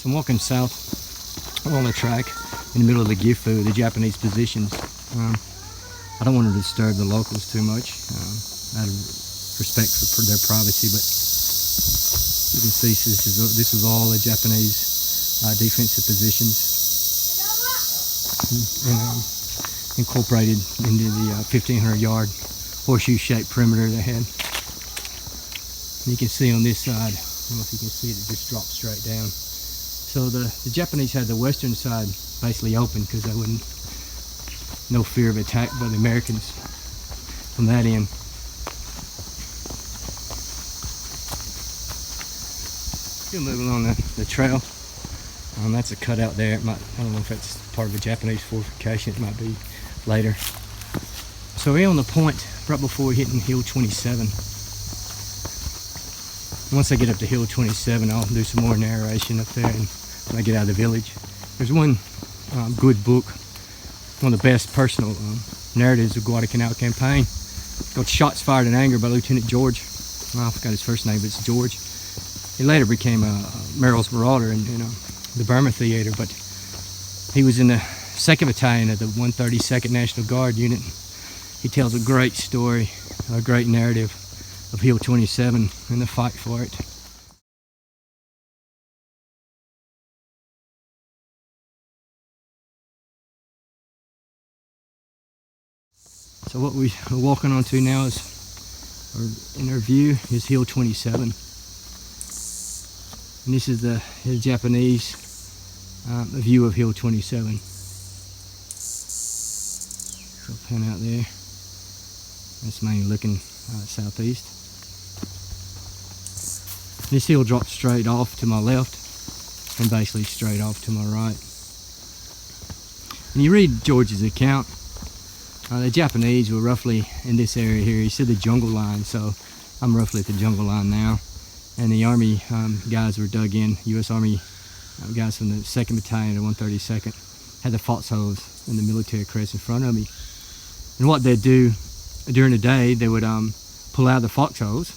So I'm walking south along the track in the middle of the Gifu, the Japanese positions. I don't want to disturb the locals too much, out of respect for their privacy, but you can see this is all the Japanese defensive positions and incorporated into the 1,500 yard horseshoe-shaped perimeter they had. And you can see on this side, I don't know if you can see it, it just drops straight down. So the Japanese had the western side basically open because they wouldn't, no fear of attack by the Americans from that end. Still moving along the trail. That's a cutout there. I don't know if that's part of a Japanese fortification. It might be later. So we're on the point right before hitting Hill 27. Once I get up to Hill 27, I'll do some more narration up there and when I get out of the village. There's one good book, one of the best personal narratives of Guadalcanal campaign, called Shots Fired in Anger by Lieutenant George. I forgot his first name, but it's George. He later became Merrill's Marauder in the Burma Theater, but he was in the 2nd Battalion of the 132nd National Guard unit. He tells a great story, a great narrative of Hill 27 and the fight for it. So what we're walking onto now is, or in our view, is Hill 27. And this is the Japanese view of Hill 27. So pan out there. That's mainly looking southeast. This hill drops straight off to my left and basically straight off to my right. When you read George's account, the Japanese were roughly in this area here. He said the jungle line, so I'm roughly at the jungle line now. And the Army guys were dug in. U.S. Army guys from the 2nd Battalion of 132nd had the foxholes and the military crest in front of me. And what they'd do during the day, they would pull out the foxholes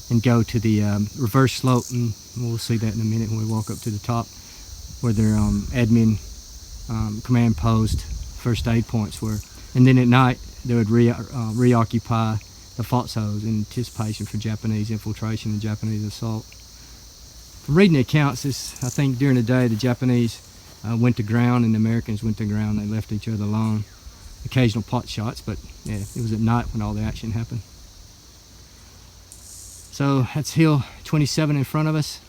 and go to the reverse slope, and we'll see that in a minute when we walk up to the top, where their admin command post first aid points were. And then at night they would reoccupy the foxholes in anticipation for Japanese infiltration and Japanese assault. From reading the accounts, I think during the day the Japanese went to ground and the Americans went to ground. They left each other alone. Occasional pot shots, but yeah, it was at night when all the action happened. So that's Hill 27 in front of us,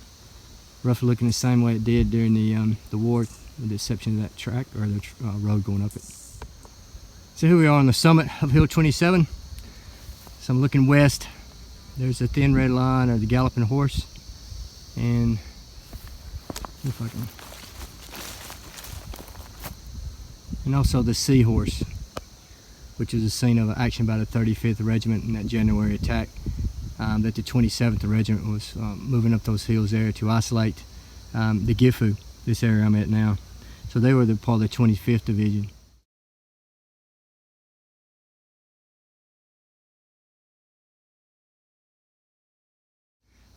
roughly looking the same way it did during the war, with the exception of that track or the road going up it. So here we are on the summit of Hill 27. So I'm looking west. There's a thin red line of the galloping horse, and if I can, and also the seahorse, which is a scene of action by the 35th Regiment in that January attack. That the 27th Regiment was moving up those hills there to isolate the Gifu, this area I'm at now. So they were part of the 25th Division.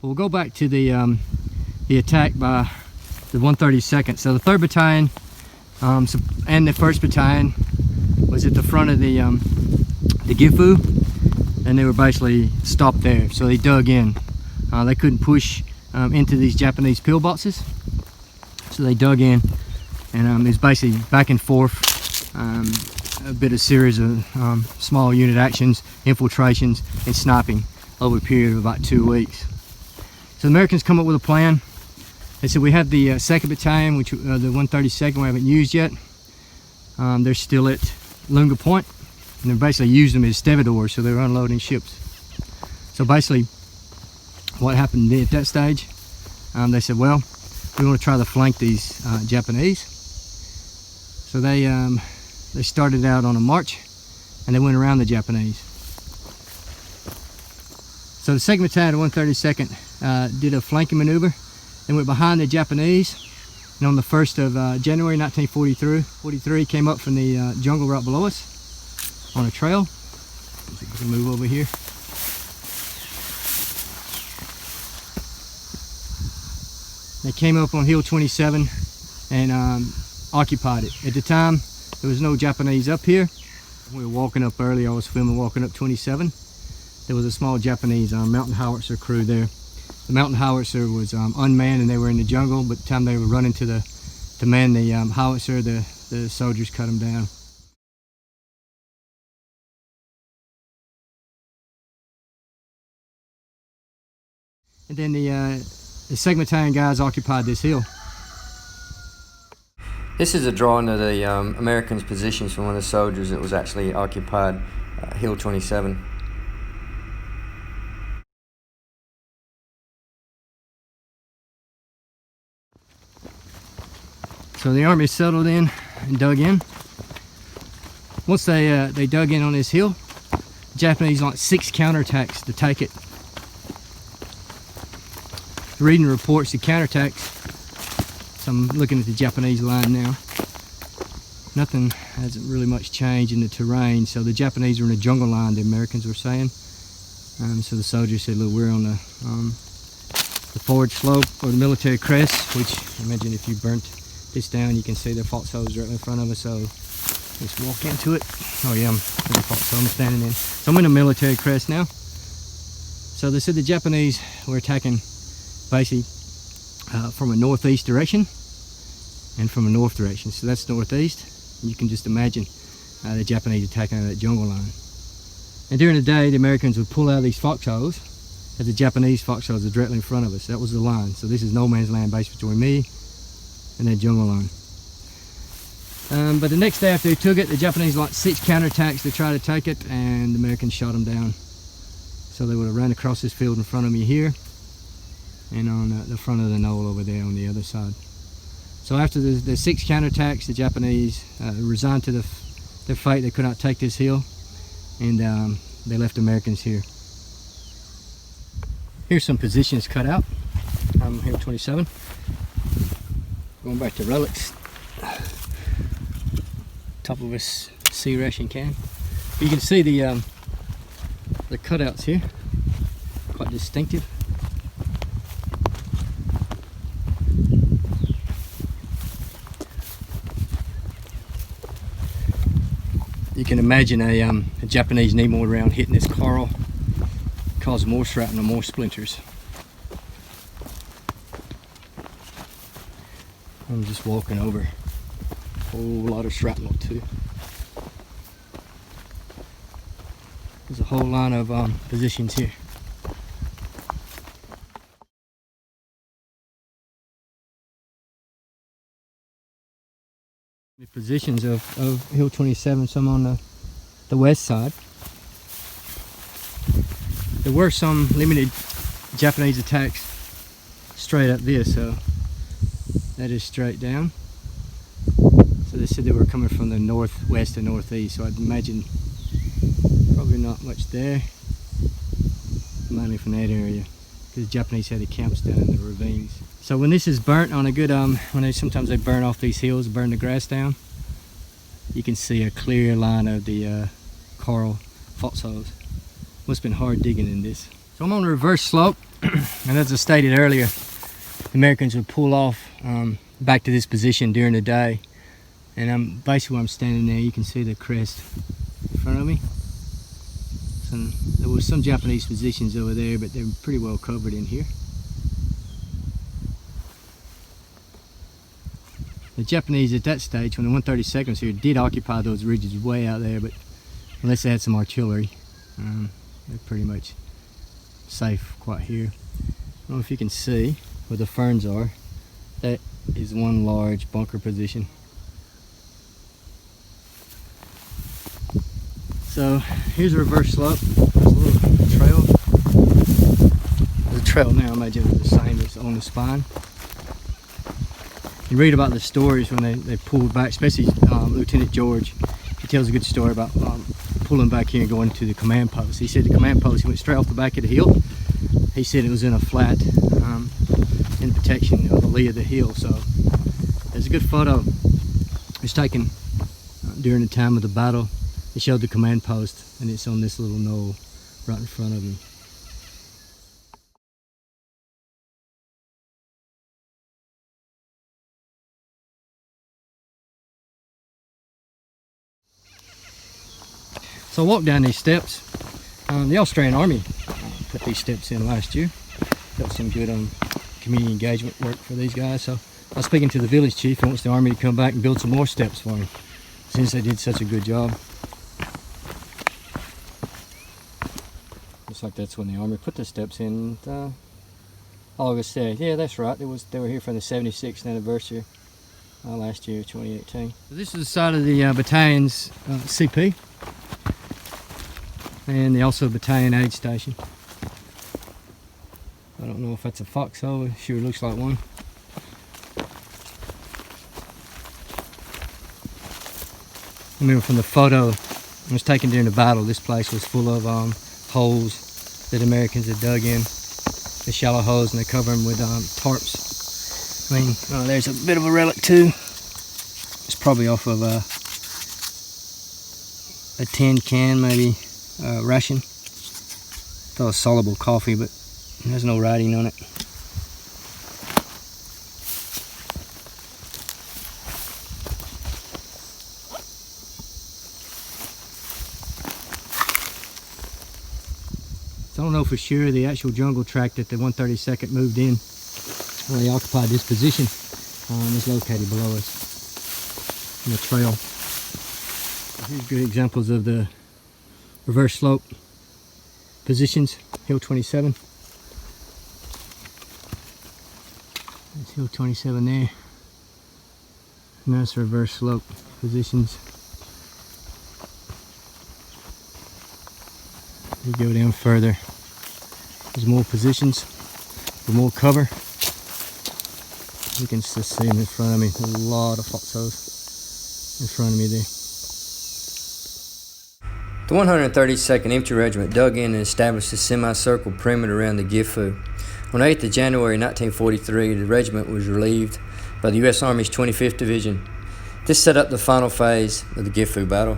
We'll go back to the attack by the 132nd. So the 3rd Battalion and the 1st Battalion was at the front of the Gifu, and they were basically stopped there. So they dug in. They couldn't push into these Japanese pillboxes, so they dug in, and it was basically back and forth, a bit of series of small unit actions, infiltrations, and sniping over a period of about 2 weeks. So the Americans come up with a plan. They said, we have the 2nd Battalion, which the 132nd we haven't used yet. They're still at Lunga Point, and they're basically using them as stevedores, so they're unloading ships. So basically what happened at that stage, they said, well, we want to try to flank these Japanese. So they started out on a march, and they went around the Japanese. So the 2nd Battalion of 132nd did a flanking maneuver. They went behind the Japanese, and on the 1st of January 1943, came up from the jungle right below us on a trail. We can move over here. They came up on Hill 27 and occupied it. At the time, there was no Japanese up here. We were walking up early. I was filming walking up 27. There was a small Japanese mountain howitzer crew there. The mountain howitzer was unmanned and they were in the jungle, but the time they were running to man the howitzer, the soldiers cut them down. And then the 2nd Battalion guys occupied this hill. This is a drawing of the Americans' positions from one of the soldiers that was actually occupied Hill 27. So the army settled in and dug in. Once they dug in on this hill, the Japanese launched 6 counterattacks to take it. Reading reports, the counterattacks. So I'm looking at the Japanese line now. Nothing hasn't really much changed in the terrain. So the Japanese were in a jungle line, the Americans were saying. So the soldiers said, look, we're on the forward slope or the military crest, which I imagine if you burnt this down, you can see the foxholes right in front of us. So let's walk into it. Oh yeah, I'm in the foxhole I'm standing in. So I'm in a military crest now. So they said the Japanese were attacking basically from a northeast direction and from a north direction. So that's northeast. You can just imagine the Japanese attacking that jungle line. And during the day, the Americans would pull out of these foxholes as the Japanese foxholes are directly in front of us. That was the line. So this is no man's land base between me and that jungle line. But the next day after they took it, the Japanese launched 6 counterattacks to try to take it, and the Americans shot them down. So they would have run across this field in front of me here, and on the front of the knoll over there on the other side. So after the 6 counterattacks, the Japanese resigned to their fate. They could not take this hill, and they left Americans here. Here's some positions cut out. I'm Hill 27. Going back to relics. Top of a sea ration can. But you can see the cutouts here, quite distinctive. You can imagine a Japanese Nemo round hitting this coral, cause more shrapnel, more splinters. I'm just walking over a whole lot of shrapnel too. There's a whole line of positions here. The positions of Hill 27, some on the west side. There were some limited Japanese attacks straight up this, so that is straight down. So they said they were coming from the northwest and northeast, so I'd imagine probably not much there, mainly from that area, because the Japanese had the camps down in the ravines. So when this is burnt on a good, sometimes they burn off these hills, burn the grass down, you can see a clear line of the coral foxholes. Must have been hard digging in this. So I'm on the reverse slope, and as I stated earlier, the Americans would pull off back to this position during the day, and basically where I'm standing there, you can see the crest in front of me. So there was some Japanese positions over there, but they're pretty well covered in here. The Japanese at that stage, when the 132nd was here, did occupy those ridges way out there, but unless they had some artillery, they're pretty much safe quite here. I don't know if you can see where the ferns are. That is one large bunker position. So here's a reverse slope. There's a little trail. There's a trail now, I imagine it's the same as on the spine. You read about the stories when they pulled back, especially Lieutenant George. He tells a good story about pulling back here and going to the command post. He said the command post, he went straight off the back of the hill. He said it was in a flat in protection of the lee of the hill. So there's a good photo. It was taken during the time of the battle. It showed the command post, and it's on this little knoll right in front of me. So I walked down these steps. The Australian Army put these steps in last year. That was some good community engagement work for these guys. So I was speaking to the village chief and wants the Army to come back and build some more steps for him, since they did such a good job. Looks like that's when the Army put the steps in. August 2nd. Yeah, that's right. They were here for the 76th anniversary last year, 2018. So this is the side of the battalion's CP, and the also battalion aid station. I don't know if that's a foxhole. It sure looks like one. I remember from the photo it was taken during the battle, this place was full of holes that Americans had dug in. The shallow holes, and they cover them with tarps. I mean, there's a bit of a relic too. It's probably off of a tin can, maybe ration. Thought it was soluble coffee, but there's no writing on it. I don't know for sure the actual jungle tract that the 132nd moved in, where they occupied this position, is located below us in the trail. Here's good examples of the reverse slope positions. Hill 27. That's Hill 27 there. And that's reverse slope positions. You go down further, there's more positions for more cover. You can just see them in front of me. There's a lot of foxholes in front of me there. The 132nd Infantry Regiment dug in and established a semicircle perimeter around the Gifu. On 8th of January 1943, the regiment was relieved by the U.S. Army's 25th Division. This set up the final phase of the Gifu battle.